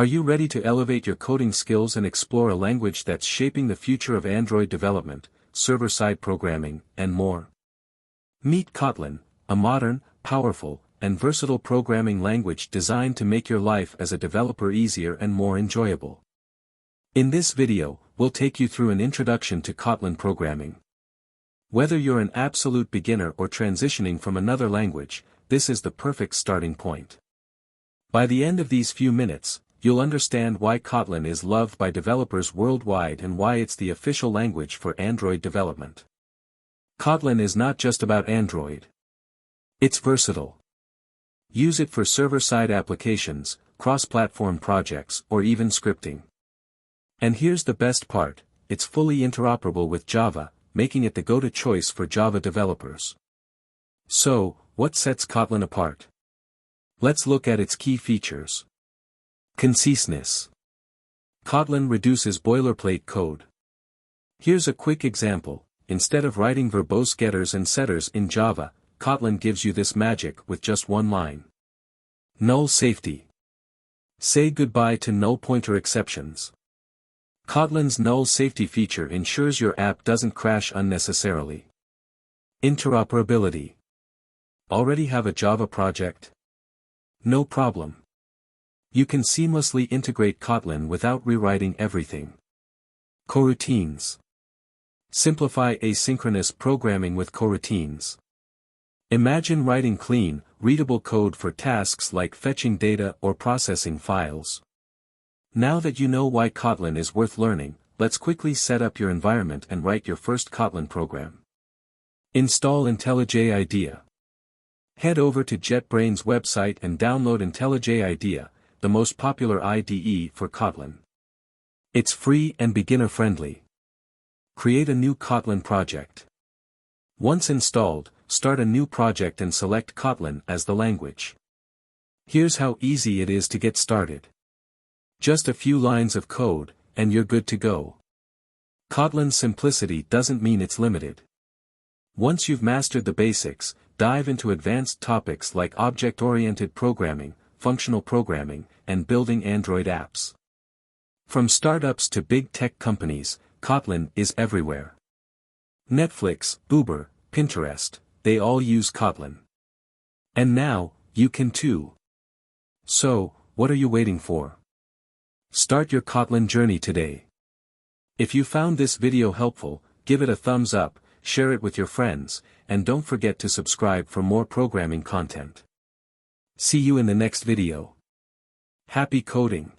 Are you ready to elevate your coding skills and explore a language that's shaping the future of Android development, server-side programming, and more? Meet Kotlin, a modern, powerful, and versatile programming language designed to make your life as a developer easier and more enjoyable. In this video, we'll take you through an introduction to Kotlin programming. Whether you're an absolute beginner or transitioning from another language, this is the perfect starting point. By the end of these few minutes, you'll understand why Kotlin is loved by developers worldwide and why it's the official language for Android development. Kotlin is not just about Android. It's versatile. Use it for server-side applications, cross-platform projects, or even scripting. And here's the best part, it's fully interoperable with Java, making it the go-to choice for Java developers. So, what sets Kotlin apart? Let's look at its key features. Conciseness. Kotlin reduces boilerplate code. Here's a quick example. Instead of writing verbose getters and setters in Java, Kotlin gives you this magic with just one line. Null safety. Say goodbye to null pointer exceptions. Kotlin's null safety feature ensures your app doesn't crash unnecessarily. Interoperability. Already have a Java project? No problem. You can seamlessly integrate Kotlin without rewriting everything. Coroutines. Simplify asynchronous programming with coroutines. Imagine writing clean, readable code for tasks like fetching data or processing files. Now that you know why Kotlin is worth learning, let's quickly set up your environment and write your first Kotlin program. Install IntelliJ IDEA. Head over to JetBrains' website and download IntelliJ IDEA, the most popular IDE for Kotlin. It's free and beginner-friendly. Create a new Kotlin project. Once installed, start a new project and select Kotlin as the language. Here's how easy it is to get started. Just a few lines of code, and you're good to go. Kotlin's simplicity doesn't mean it's limited. Once you've mastered the basics, dive into advanced topics like object-oriented programming, functional programming, and building Android apps. From startups to big tech companies, Kotlin is everywhere. Netflix, Uber, Pinterest, they all use Kotlin. And now, you can too. So, what are you waiting for? Start your Kotlin journey today. If you found this video helpful, give it a thumbs up, share it with your friends, and don't forget to subscribe for more programming content. See you in the next video. Happy coding!